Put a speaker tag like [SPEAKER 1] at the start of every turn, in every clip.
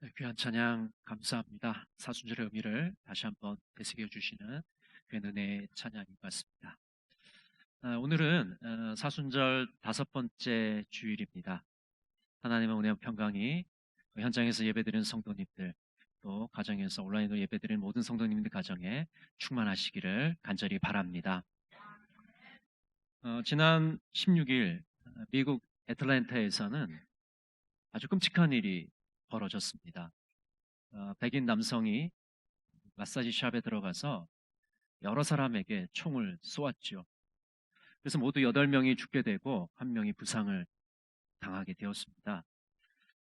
[SPEAKER 1] 네, 귀한 찬양 감사합니다. 사순절의 의미를 다시 한번 되새겨 주시는 귀한 은혜의 찬양인 것 같습니다. 오늘은 사순절 5번째 주일입니다. 하나님의 은혜와 평강이 현장에서 예배드리는 성도님들, 또 가정에서 온라인으로 예배드리는 모든 성도님들 가정에 충만하시기를 간절히 바랍니다. 지난 16일 미국 애틀랜타에서는 아주 끔찍한 일이 벌어졌습니다. 백인 남성이 마사지 샵에 들어가서 여러 사람에게 총을 쏘았죠. 그래서 모두 8명이 죽게 되고 1명이 부상을 당하게 되었습니다.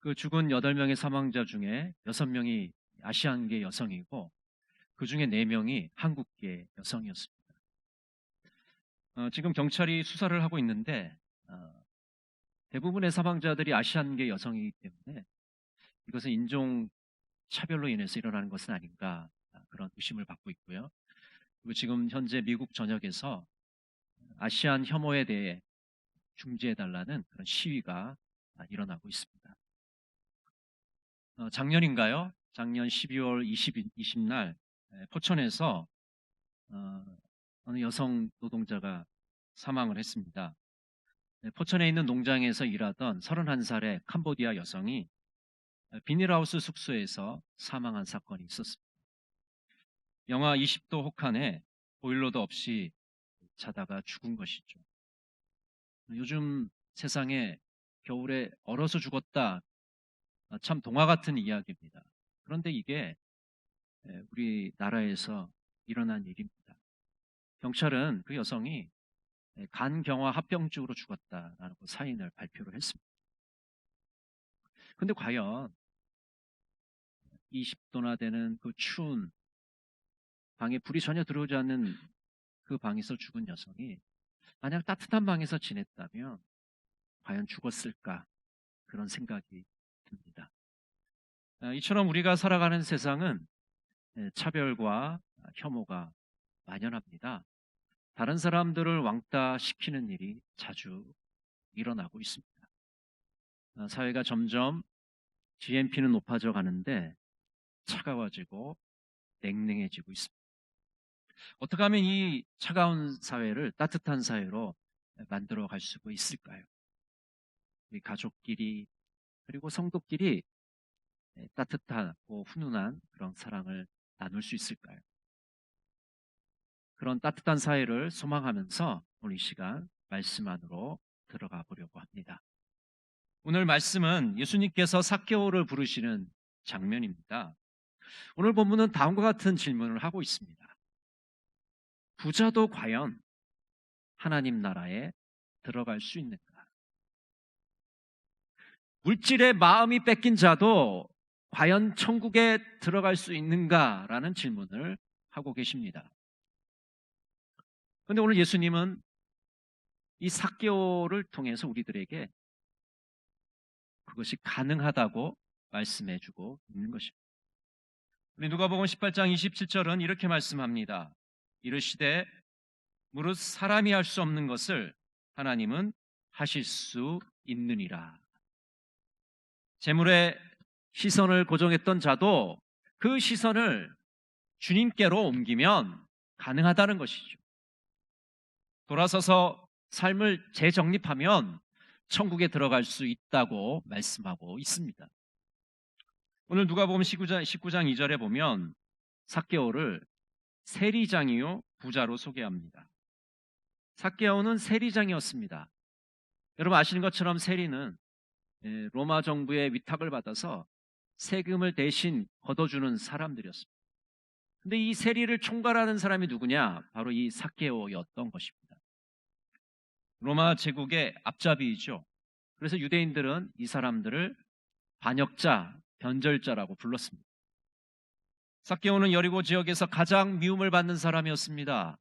[SPEAKER 1] 그 죽은 8명의 사망자 중에 6명이 아시안계 여성이고 그 중에 4명이 한국계 여성이었습니다. 지금 경찰이 수사를 하고 있는데 대부분의 사망자들이 아시안계 여성이기 때문에 이것은 인종 차별로 인해서 일어나는 것은 아닌가, 그런 의심을 받고 있고요. 그리고 지금 현재 미국 전역에서 아시안 혐오에 대해 중지해달라는 그런 시위가 일어나고 있습니다. 작년인가요? 작년 12월 20날 포천에서 어느 여성 노동자가 사망을 했습니다. 포천에 있는 농장에서 일하던 31살의 캄보디아 여성이 비닐하우스 숙소에서 사망한 사건이 있었습니다. 영하 20도 혹한에 보일러도 없이 자다가 죽은 것이죠. 요즘 세상에 겨울에 얼어서 죽었다, 참 동화 같은 이야기입니다. 그런데 이게 우리나라에서 일어난 일입니다. 경찰은 그 여성이 간경화 합병증으로 죽었다라는 사인을 발표를 했습니다. 그런데 과연 20도나 되는 그 추운 방에 불이 전혀 들어오지 않는 그 방에서 죽은 여성이 만약 따뜻한 방에서 지냈다면 과연 죽었을까, 그런 생각이 듭니다. 이처럼 우리가 살아가는 세상은 차별과 혐오가 만연합니다. 다른 사람들을 왕따시키는 일이 자주 일어나고 있습니다. 사회가 점점 GNP는 높아져 가는데 차가워지고 냉랭해지고 있습니다. 어떻게 하면 이 차가운 사회를 따뜻한 사회로 만들어 갈 수 있을까요? 우리 가족끼리 그리고 성도끼리 따뜻하고 훈훈한 그런 사랑을 나눌 수 있을까요? 그런 따뜻한 사회를 소망하면서 오늘 이 시간 말씀 안으로 들어가 보려고 합니다. 오늘 말씀은 예수님께서 삭개오를 부르시는 장면입니다. 오늘 본문은 다음과 같은 질문을 하고 있습니다. 부자도 과연 하나님 나라에 들어갈 수 있는가? 물질의 마음이 뺏긴 자도 과연 천국에 들어갈 수 있는가라는 질문을 하고 계십니다. 그런데 오늘 예수님은 이 삭개오를 통해서 우리들에게 그것이 가능하다고 말씀해 주고 있는 것입니다. 우리 누가복음 18장 27절은 이렇게 말씀합니다. 이르시되 무릇 사람이 할 수 없는 것을 하나님은 하실 수 있느니라. 재물에 시선을 고정했던 자도 그 시선을 주님께로 옮기면 가능하다는 것이죠. 돌아서서 삶을 재정립하면 천국에 들어갈 수 있다고 말씀하고 있습니다. 오늘 누가복음 19장 2절에 보면 삭개오를 세리장이요 부자로 소개합니다. 삭개오는 세리장이었습니다. 여러분 아시는 것처럼 세리는 로마 정부의 위탁을 받아서 세금을 대신 걷어주는 사람들이었습니다. 근데 이 세리를 총괄하는 사람이 누구냐? 바로 이 삭개오였던 것입니다. 로마 제국의 앞잡이이죠. 그래서 유대인들은 이 사람들을 반역자, 변절자라고 불렀습니다. 삭개오는 여리고 지역에서 가장 미움을 받는 사람이었습니다.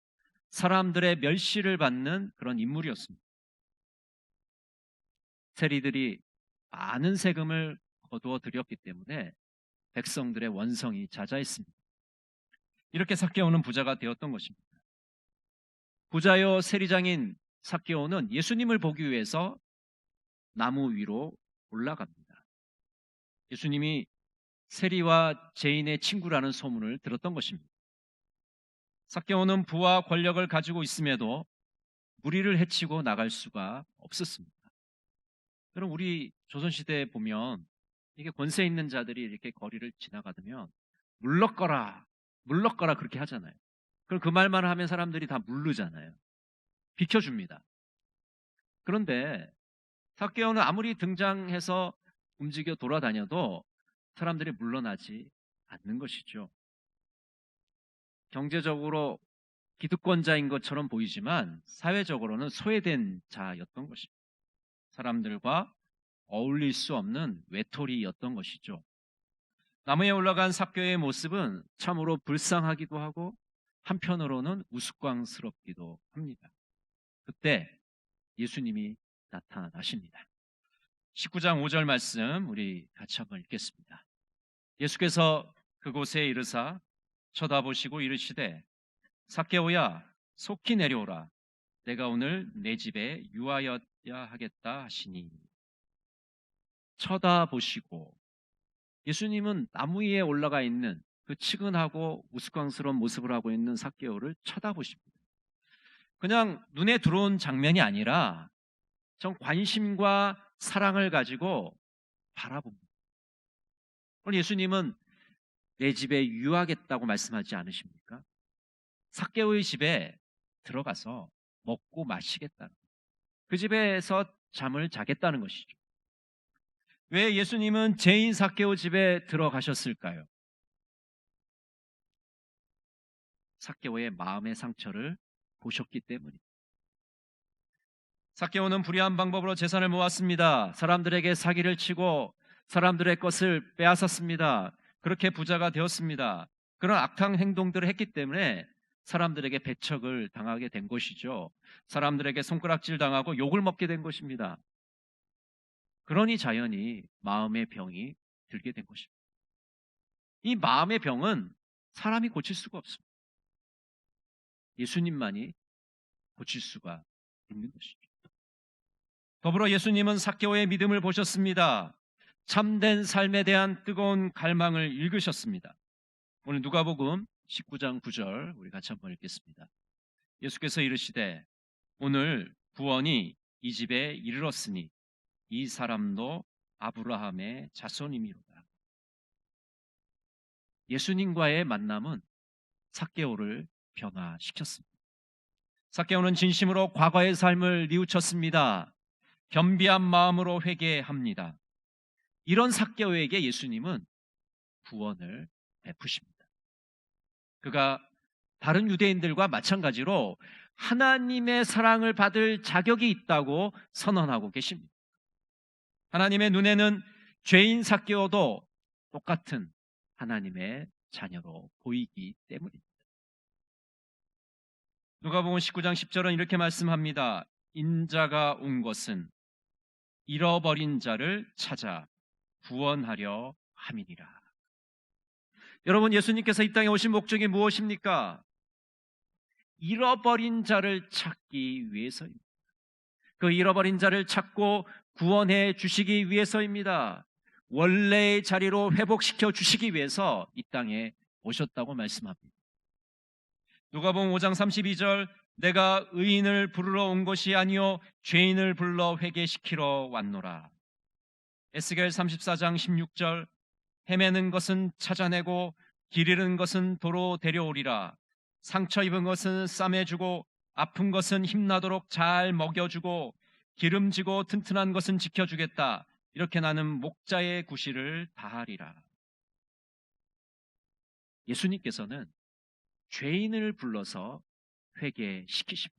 [SPEAKER 1] 사람들의 멸시를 받는 그런 인물이었습니다. 세리들이 많은 세금을 거두어 들였기 때문에 백성들의 원성이 자자했습니다. 이렇게 삭개오는 부자가 되었던 것입니다. 부자요 세리장인 삭개오는 예수님을 보기 위해서 나무 위로 올라갑니다. 예수님이 세리와 죄인의 친구라는 소문을 들었던 것입니다. 삭개오는 부와 권력을 가지고 있음에도 무리를 해치고 나갈 수가 없었습니다. 그럼 우리 조선시대에 보면 이게 권세 있는 자들이 이렇게 거리를 지나가면 물러거라, 물러거라 그렇게 하잖아요. 그럼 그 말만 하면 사람들이 다 물르잖아요. 비켜줍니다. 그런데 삭개오는 아무리 등장해서 움직여 돌아다녀도 사람들이 물러나지 않는 것이죠. 경제적으로 기득권자인 것처럼 보이지만 사회적으로는 소외된 자였던 것입니다. 사람들과 어울릴 수 없는 외톨이였던 것이죠. 나무에 올라간 삭개오의 모습은 참으로 불쌍하기도 하고 한편으로는 우스꽝스럽기도 합니다. 그때 예수님이 나타나십니다. 19장 5절 말씀 우리 같이 한번 읽겠습니다. 예수께서 그곳에 이르사 쳐다보시고 이르시되 삭개오야 속히 내려오라 내가 오늘 내 집에 유하여야 하겠다 하시니. 쳐다보시고, 예수님은 나무 위에 올라가 있는 그 측은하고 우스꽝스러운 모습을 하고 있는 삭개오를 쳐다보십니다. 그냥 눈에 들어온 장면이 아니라 전 관심과 사랑을 가지고 바라봅니다. 오늘 예수님은 내 집에 유하겠다고 말씀하지 않으십니까? 삭개오의 집에 들어가서 먹고 마시겠다는, 그 집에서 잠을 자겠다는 것이죠. 왜 예수님은 죄인 삭개오 집에 들어가셨을까요? 삭개오의 마음의 상처를 보셨기 때문입니다. 삭개오는 불의한 방법으로 재산을 모았습니다. 사람들에게 사기를 치고 사람들의 것을 빼앗았습니다. 그렇게 부자가 되었습니다. 그런 악한 행동들을 했기 때문에 사람들에게 배척을 당하게 된 것이죠. 사람들에게 손가락질 당하고 욕을 먹게 된 것입니다. 그러니 자연히 마음의 병이 들게 된 것입니다. 이 마음의 병은 사람이 고칠 수가 없습니다. 예수님만이 고칠 수가 있는 것이죠. 더불어 예수님은 삭개오의 믿음을 보셨습니다. 참된 삶에 대한 뜨거운 갈망을 읽으셨습니다. 오늘 누가복음 19장 9절 우리 같이 한번 읽겠습니다. 예수께서 이르시되 오늘 구원이 이 집에 이르렀으니 이 사람도 아브라함의 자손이미로다. 예수님과의 만남은 삭개오를 변화시켰습니다. 삭개오는 진심으로 과거의 삶을 뉘우쳤습니다. 겸비한 마음으로 회개합니다. 이런 삭개오에게 예수님은 구원을 베푸십니다. 그가 다른 유대인들과 마찬가지로 하나님의 사랑을 받을 자격이 있다고 선언하고 계십니다. 하나님의 눈에는 죄인 삭개오도 똑같은 하나님의 자녀로 보이기 때문입니다. 누가복음 19장 10절은 이렇게 말씀합니다. 인자가 온 것은 잃어버린 자를 찾아 구원하려 함이니라. 여러분, 예수님께서 이 땅에 오신 목적이 무엇입니까? 잃어버린 자를 찾기 위해서입니다. 그 잃어버린 자를 찾고 구원해 주시기 위해서입니다. 원래의 자리로 회복시켜 주시기 위해서 이 땅에 오셨다고 말씀합니다. 누가복음 5장 32절 내가 의인을 부르러 온 것이 아니요 죄인을 불러 회개시키러 왔노라. 에스겔 34장 16절 헤매는 것은 찾아내고 길 잃은 것은 도로 데려오리라. 상처 입은 것은 싸매주고 아픈 것은 힘나도록 잘 먹여주고 기름지고 튼튼한 것은 지켜주겠다. 이렇게 나는 목자의 구실을 다하리라. 예수님께서는 죄인을 불러서 회개시키십니다.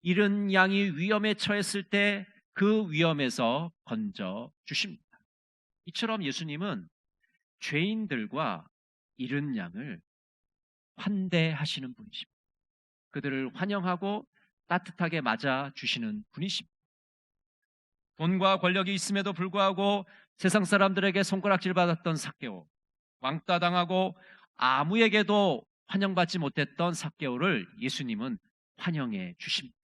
[SPEAKER 1] 잃은 양이 위험에 처했을 때 그 위험에서 건져 주십니다. 이처럼 예수님은 죄인들과 잃은 양을 환대하시는 분이십니다. 그들을 환영하고 따뜻하게 맞아 주시는 분이십니다. 돈과 권력이 있음에도 불구하고 세상 사람들에게 손가락질 받았던 삭개오, 왕따 당하고 아무에게도 환영받지 못했던 삭개오를 예수님은 환영해 주십니다.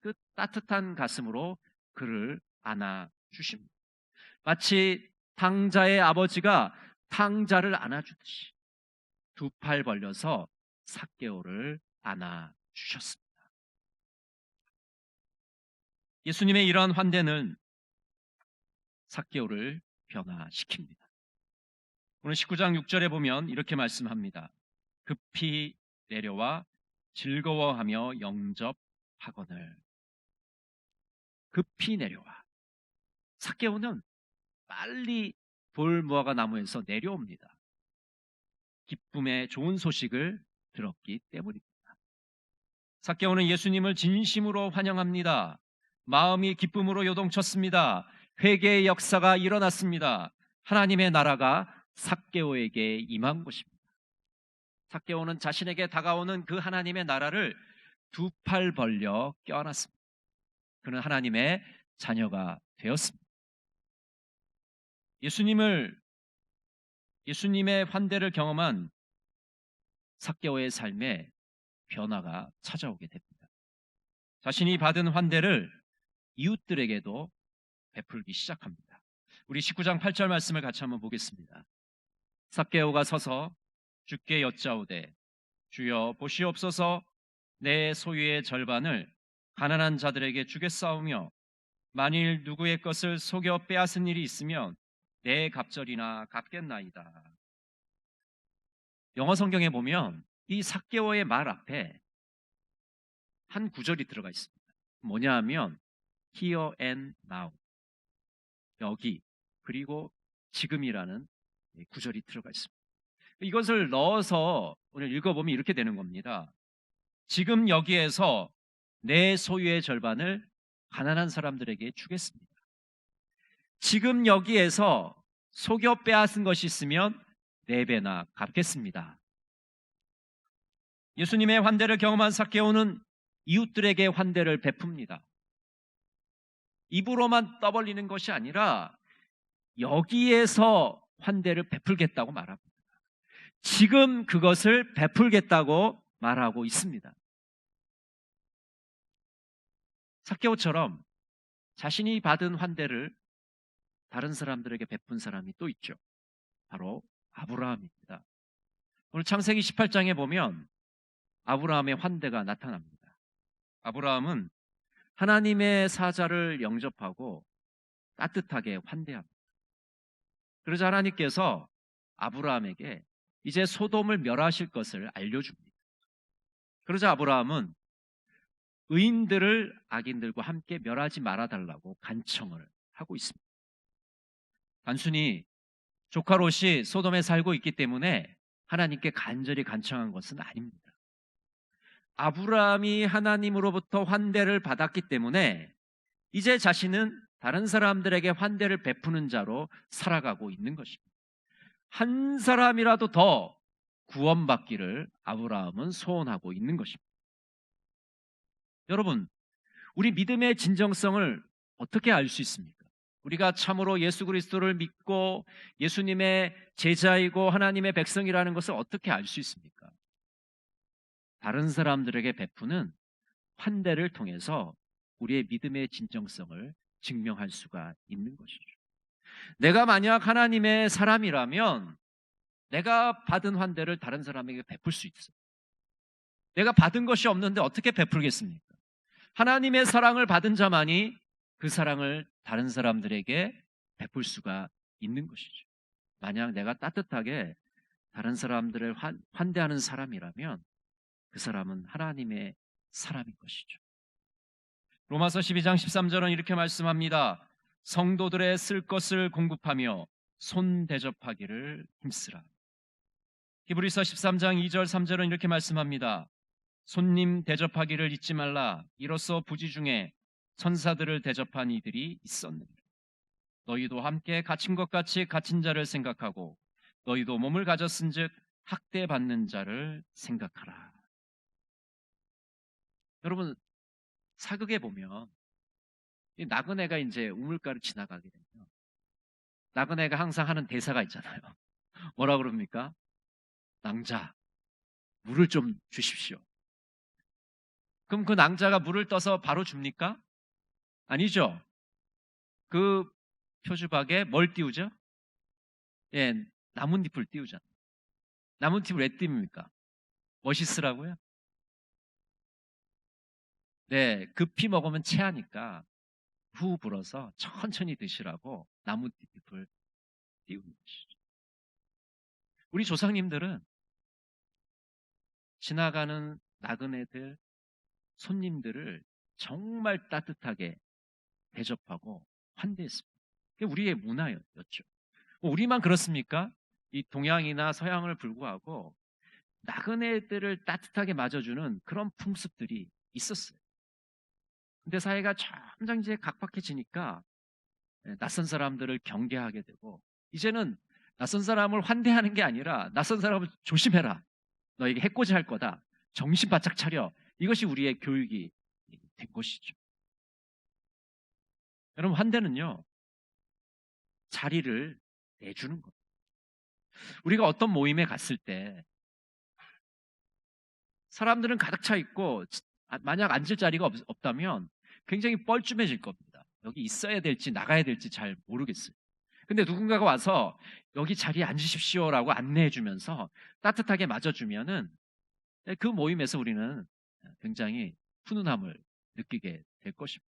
[SPEAKER 1] 그 따뜻한 가슴으로 그를 안아 주십니다. 마치 탕자의 아버지가 탕자를 안아주듯이 두 팔 벌려서 삭개오를 안아주셨습니다. 예수님의 이러한 환대는 삭개오를 변화시킵니다. 오늘 19장 6절에 보면 이렇게 말씀합니다. 급히 내려와 즐거워하며 영접하거늘. 급히 내려와. 삭개오는 빨리 돌무화과 나무에서 내려옵니다. 기쁨의 좋은 소식을 들었기 때문입니다. 삭개오는 예수님을 진심으로 환영합니다. 마음이 기쁨으로 요동쳤습니다. 회개의 역사가 일어났습니다. 하나님의 나라가 삭개오에게 임한 것입니다. 삭개오는 자신에게 다가오는 그 하나님의 나라를 두 팔 벌려 껴안았습니다. 그는 하나님의 자녀가 되었습니다. 예수님의 환대를 경험한 삭개오의 삶에 변화가 찾아오게 됩니다. 자신이 받은 환대를 이웃들에게도 베풀기 시작합니다. 우리 19장 8절 말씀을 같이 한번 보겠습니다. 삭개오가 서서 주께 여짜오되 주여 보시옵소서 내 소유의 절반을 가난한 자들에게 주겠사오며 만일 누구의 것을 속여 빼앗은 일이 있으면 내 갑절이나 갚겠나이다. 영어 성경에 보면 이 삭개오의 말 앞에 한 구절이 들어가 있습니다. 뭐냐 하면 here and now, 여기 그리고 지금이라는 구절이 들어가 있습니다. 이것을 넣어서 오늘 읽어보면 이렇게 되는 겁니다. 지금 여기에서 내 소유의 절반을 가난한 사람들에게 주겠습니다. 지금 여기에서 속여 빼앗은 것이 있으면 4배나 갚겠습니다. 예수님의 환대를 경험한 삭개오는 이웃들에게 환대를 베풉니다. 입으로만 떠벌리는 것이 아니라 여기에서 환대를 베풀겠다고 말합니다. 지금 그것을 베풀겠다고 말하고 있습니다. 삭개오처럼 자신이 받은 환대를 다른 사람들에게 베푼 사람이 또 있죠. 바로 아브라함입니다. 오늘 창세기 18장에 보면 아브라함의 환대가 나타납니다. 아브라함은 하나님의 사자를 영접하고 따뜻하게 환대합니다. 그러자 하나님께서 아브라함에게 이제 소돔을 멸하실 것을 알려줍니다. 그러자 아브라함은 의인들을 악인들과 함께 멸하지 말아달라고 간청을 하고 있습니다. 단순히 조카 롯이 소돔에 살고 있기 때문에 하나님께 간절히 간청한 것은 아닙니다. 아브라함이 하나님으로부터 환대를 받았기 때문에 이제 자신은 다른 사람들에게 환대를 베푸는 자로 살아가고 있는 것입니다. 한 사람이라도 더 구원받기를 아브라함은 소원하고 있는 것입니다. 여러분, 우리 믿음의 진정성을 어떻게 알 수 있습니까? 우리가 참으로 예수 그리스도를 믿고 예수님의 제자이고 하나님의 백성이라는 것을 어떻게 알 수 있습니까? 다른 사람들에게 베푸는 환대를 통해서 우리의 믿음의 진정성을 증명할 수가 있는 것이죠. 내가 만약 하나님의 사람이라면 내가 받은 환대를 다른 사람에게 베풀 수 있어요. 내가 받은 것이 없는데 어떻게 베풀겠습니까? 하나님의 사랑을 받은 자만이 그 사랑을 다른 사람들에게 베풀 수가 있는 것이죠. 만약 내가 따뜻하게 다른 사람들을 환대하는 사람이라면 그 사람은 하나님의 사람인 것이죠. 로마서 12장 13절은 이렇게 말씀합니다. 성도들의 쓸 것을 공급하며 손 대접하기를 힘쓰라. 히브리서 13장 2절 3절은 이렇게 말씀합니다. 손님 대접하기를 잊지 말라. 이로써 부지 중에 천사들을 대접한 이들이 있었느니라. 너희도 함께 갇힌 것 같이 갇힌 자를 생각하고 너희도 몸을 가졌은즉 학대받는 자를 생각하라. 여러분, 사극에 보면 이 나그네가 이제 우물가를 지나가게 되면 나그네가 항상 하는 대사가 있잖아요. 뭐라 그럽니까? 낭자, 물을 좀 주십시오. 그럼 그 낭자가 물을 떠서 바로 줍니까? 아니죠. 그 표주박에 뭘 띄우죠? 예, 나뭇잎을 띄우잖아요. 나뭇잎을 왜 띄웁니까? 멋있으라고요? 네, 급히 먹으면 체하니까 후 불어서 천천히 드시라고 나뭇잎을 띄우는 것이죠. 우리 조상님들은 지나가는 나그네들, 손님들을 정말 따뜻하게 대접하고 환대했습니다. 그게 우리의 문화였죠. 우리만 그렇습니까? 이 동양이나 서양을 불구하고 나그네들을 따뜻하게 맞아주는 그런 풍습들이 있었어요. 근데 사회가 점점 이제 각박해지니까 낯선 사람들을 경계하게 되고, 이제는 낯선 사람을 환대하는 게 아니라 낯선 사람을 조심해라. 너에게 해코지 할 거다. 정신 바짝 차려. 이것이 우리의 교육이 된 것이죠. 여러분, 환대는요, 자리를 내주는 겁니다. 우리가 어떤 모임에 갔을 때 사람들은 가득 차 있고 만약 앉을 자리가 없다면 굉장히 뻘쭘해질 겁니다. 여기 있어야 될지 나가야 될지 잘 모르겠어요. 근데 누군가가 와서 여기 자리에 앉으십시오라고 안내해 주면서 따뜻하게 맞아주면은 그 모임에서 우리는 굉장히 훈훈함을 느끼게 될 것입니다.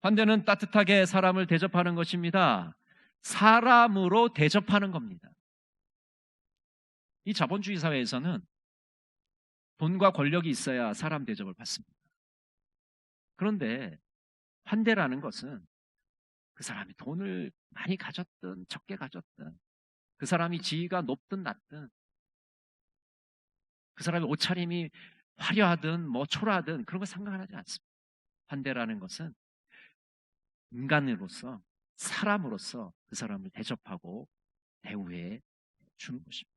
[SPEAKER 1] 환대는 따뜻하게 사람을 대접하는 것입니다. 사람으로 대접하는 겁니다. 이 자본주의 사회에서는 돈과 권력이 있어야 사람 대접을 받습니다. 그런데 환대라는 것은 그 사람이 돈을 많이 가졌든 적게 가졌든, 그 사람이 지위가 높든 낮든, 그 사람의 옷차림이 화려하든 뭐 초라하든 그런 거 상관하지 않습니다. 환대라는 것은 인간으로서, 사람으로서 그 사람을 대접하고 대우해 주는 것입니다.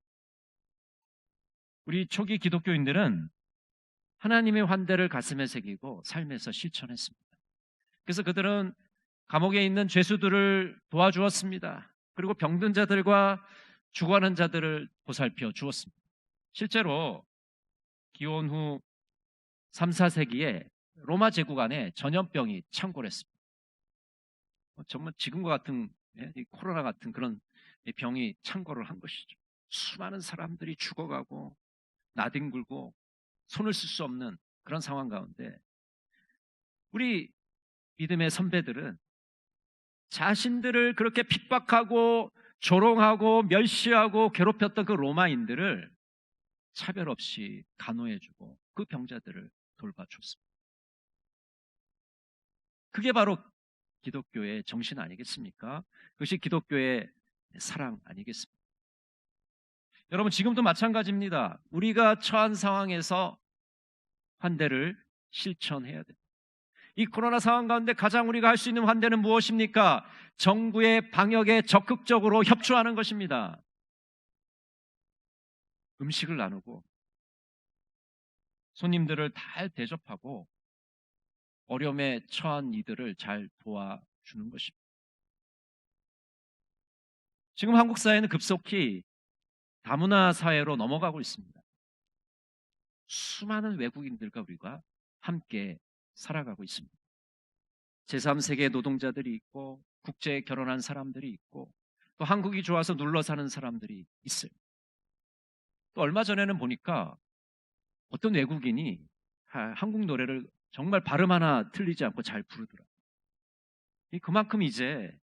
[SPEAKER 1] 우리 초기 기독교인들은 하나님의 환대를 가슴에 새기고 삶에서 실천했습니다. 그래서 그들은 감옥에 있는 죄수들을 도와주었습니다. 그리고 병든 자들과 죽어가는 자들을 보살펴 주었습니다. 실제로 기원 후 3, 4세기에 로마 제국 안에 전염병이 창궐했습니다. 정말 지금과 같은 코로나 같은 그런 병이 창궐을 한 것이죠. 수많은 사람들이 죽어가고 나뒹굴고 손을 쓸 수 없는 그런 상황 가운데 우리 믿음의 선배들은 자신들을 그렇게 핍박하고 조롱하고 멸시하고 괴롭혔던 그 로마인들을 차별 없이 간호해주고 그 병자들을 돌봐줬습니다. 그게 바로 기독교의 정신 아니겠습니까? 그것이 기독교의 사랑 아니겠습니까? 여러분, 지금도 마찬가지입니다. 우리가 처한 상황에서 환대를 실천해야 됩니다. 이 코로나 상황 가운데 가장 우리가 할 수 있는 환대는 무엇입니까? 정부의 방역에 적극적으로 협조하는 것입니다. 음식을 나누고 손님들을 잘 대접하고 어려움에 처한 이들을 잘 도와주는 것입니다. 지금 한국 사회는 급속히 다문화 사회로 넘어가고 있습니다. 수많은 외국인들과 우리가 함께 살아가고 있습니다. 제3세계 노동자들이 있고 국제에 결혼한 사람들이 있고 또 한국이 좋아서 눌러 사는 사람들이 있어요. 또 얼마 전에는 보니까 어떤 외국인이 한국 노래를 정말 발음 하나 틀리지 않고 잘 부르더라고요. 그만큼 이제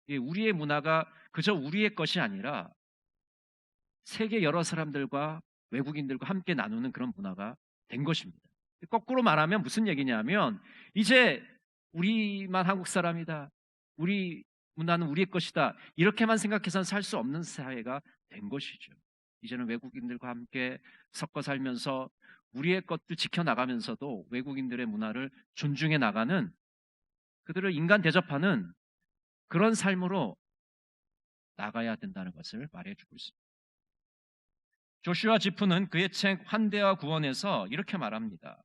[SPEAKER 1] 우리의 문화가 그저 우리의 것이 아니라 세계 여러 사람들과 외국인들과 함께 나누는 그런 문화가 된 것입니다. 거꾸로 말하면 무슨 얘기냐면 이제 우리만 한국 사람이다. 우리 문화는 우리의 것이다. 이렇게만 생각해서는 살 수 없는 사회가 된 것이죠. 이제는 외국인들과 함께 섞어 살면서 우리의 것도 지켜나가면서도 외국인들의 문화를 존중해 나가는, 그들을 인간 대접하는 그런 삶으로 나가야 된다는 것을 말해주고 있습니다. 조슈아 지프는 그의 책 환대와 구원에서 이렇게 말합니다.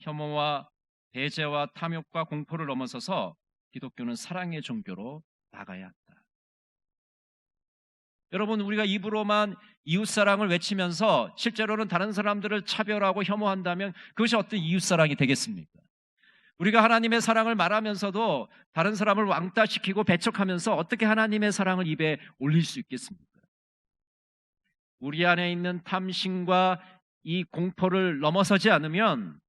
[SPEAKER 1] 혐오와 배제와 탐욕과 공포를 넘어서서 기독교는 사랑의 종교로 나가야 한다. 여러분, 우리가 입으로만 이웃사랑을 외치면서 실제로는 다른 사람들을 차별하고 혐오한다면 그것이 어떤 이웃사랑이 되겠습니까? 우리가 하나님의 사랑을 말하면서도 다른 사람을 왕따시키고 배척하면서 어떻게 하나님의 사랑을 입에 올릴 수 있겠습니까? 우리 안에 있는 탐심과 이 공포를 넘어서지 않으면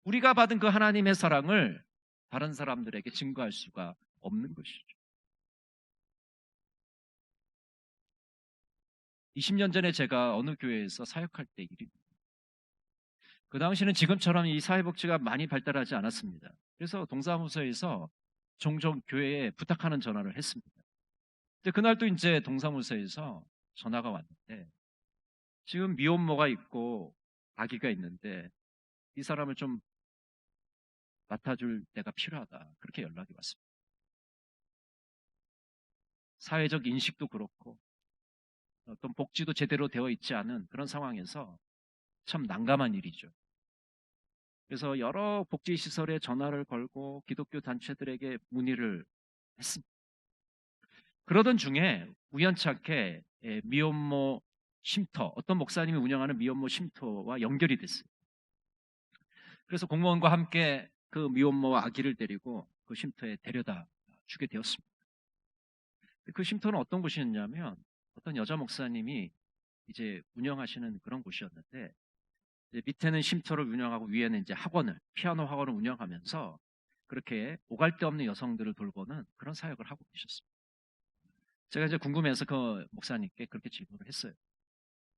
[SPEAKER 1] 우리가 받은 그 하나님의 사랑을 다른 사람들에게 증거할 수가 없는 것이죠. 20년 전에 제가 어느 교회에서 사역할 때 일입니다. 그 당시는 지금처럼 이 사회복지가 많이 발달하지 않았습니다. 그래서 동사무소에서 종종 교회에 부탁하는 전화를 했습니다. 근데 그날도 이제 동사무소에서 전화가 왔는데 지금 미혼모가 있고 아기가 있는데 이 사람을 좀 맡아줄 때가 필요하다. 그렇게 연락이 왔습니다. 사회적 인식도 그렇고 어떤 복지도 제대로 되어 있지 않은 그런 상황에서 참 난감한 일이죠. 그래서 여러 복지시설에 전화를 걸고 기독교 단체들에게 문의를 했습니다. 그러던 중에 우연찮게 미혼모 쉼터, 어떤 목사님이 운영하는 미혼모 쉼터와 연결이 됐어요. 그래서 공무원과 함께 그 미혼모와 아기를 데리고 그 쉼터에 데려다 주게 되었습니다. 그 쉼터는 어떤 곳이었냐면 어떤 여자 목사님이 이제 운영하시는 그런 곳이었는데 이제 밑에는 쉼터를 운영하고 위에는 이제 학원을, 피아노 학원을 운영하면서 그렇게 오갈 데 없는 여성들을 돌보는 그런 사역을 하고 계셨습니다. 제가 이제 궁금해서 그 목사님께 그렇게 질문을 했어요.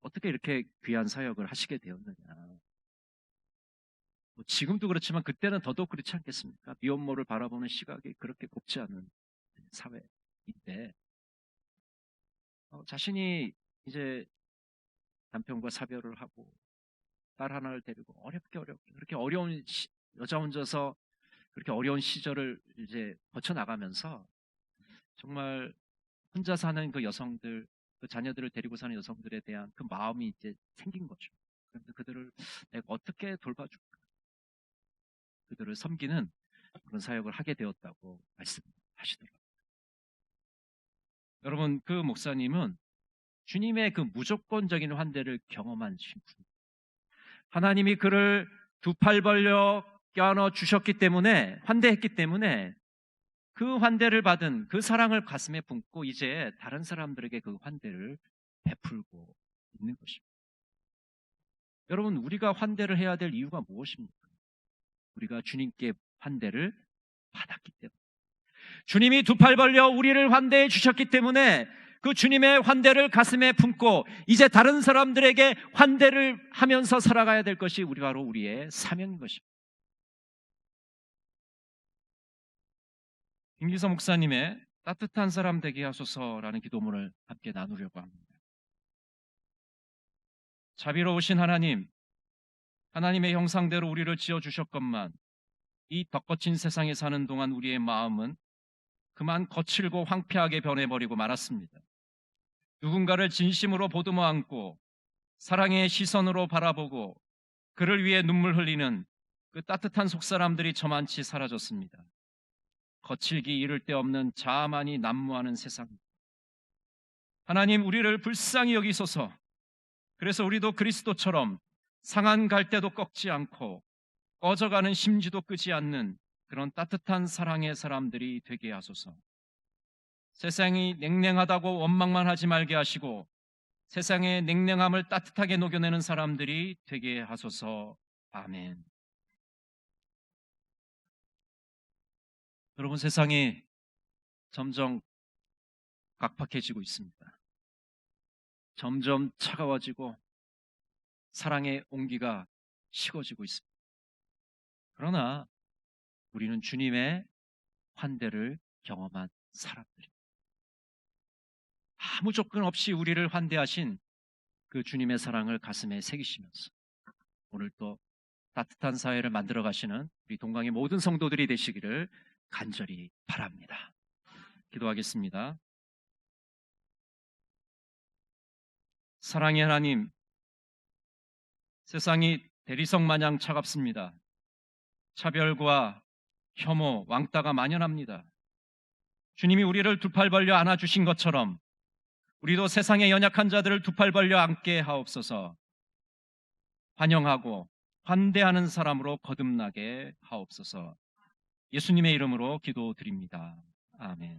[SPEAKER 1] 어떻게 이렇게 귀한 사역을 하시게 되었느냐. 뭐 지금도 그렇지만 그때는 더더욱 그렇지 않겠습니까? 미혼모를 바라보는 시각이 그렇게 곱지 않은 사회인데 자신이 이제 남편과 사별을 하고 딸 하나를 데리고 어렵게 그렇게 어려운 여자 혼자서 그렇게 어려운 시절을 이제 거쳐나가면서 정말 혼자 사는 그 여성들, 그 자녀들을 데리고 사는 여성들에 대한 그 마음이 이제 생긴 거죠. 그래서 그들을 내가 어떻게 돌봐줄까? 그들을 섬기는 그런 사역을 하게 되었다고 말씀하시더라고요. 여러분, 그 목사님은 주님의 그 무조건적인 환대를 경험한 신분. 하나님이 그를 두 팔 벌려 껴안아 주셨기 때문에, 환대했기 때문에 그 환대를 받은 그 사랑을 가슴에 품고 이제 다른 사람들에게 그 환대를 베풀고 있는 것입니다. 여러분, 우리가 환대를 해야 될 이유가 무엇입니까? 우리가 주님께 환대를 받았기 때문에. 주님이 두 팔 벌려 우리를 환대해 주셨기 때문에 그 주님의 환대를 가슴에 품고 이제 다른 사람들에게 환대를 하면서 살아가야 될 것이 바로 우리의 사명인 것입니다. 김기서 목사님의 따뜻한 사람 되게 하소서라는 기도문을 함께 나누려고 합니다. 자비로우신 하나님, 하나님의 형상대로 우리를 지어주셨건만 이 덧거친 세상에 사는 동안 우리의 마음은 그만 거칠고 황폐하게 변해버리고 말았습니다. 누군가를 진심으로 보듬어 안고 사랑의 시선으로 바라보고 그를 위해 눈물 흘리는 그 따뜻한 속사람들이 저만치 사라졌습니다. 거칠기 이를 데 없는 자아만이 난무하는 세상. 하나님, 우리를 불쌍히 여기소서. 그래서 우리도 그리스도처럼 상한 갈대도 꺾지 않고 꺼져가는 심지도 끄지 않는 그런 따뜻한 사랑의 사람들이 되게 하소서. 세상이 냉랭하다고 원망만 하지 말게 하시고 세상의 냉랭함을 따뜻하게 녹여내는 사람들이 되게 하소서. 아멘. 여러분, 세상이 점점 각박해지고 있습니다. 점점 차가워지고 사랑의 온기가 식어지고 있습니다. 그러나 우리는 주님의 환대를 경험한 사람들입니다. 아무 조건 없이 우리를 환대하신 그 주님의 사랑을 가슴에 새기시면서 오늘 또 따뜻한 사회를 만들어 가시는 우리 동강의 모든 성도들이 되시기를 간절히 바랍니다. 기도하겠습니다. 사랑의 하나님, 세상이 대리석 마냥 차갑습니다. 차별과 혐오, 왕따가 만연합니다. 주님이 우리를 두 팔 벌려 안아주신 것처럼 우리도 세상의 연약한 자들을 두 팔 벌려 안게 하옵소서. 환영하고 환대하는 사람으로 거듭나게 하옵소서. 예수님의 이름으로 기도드립니다. 아멘.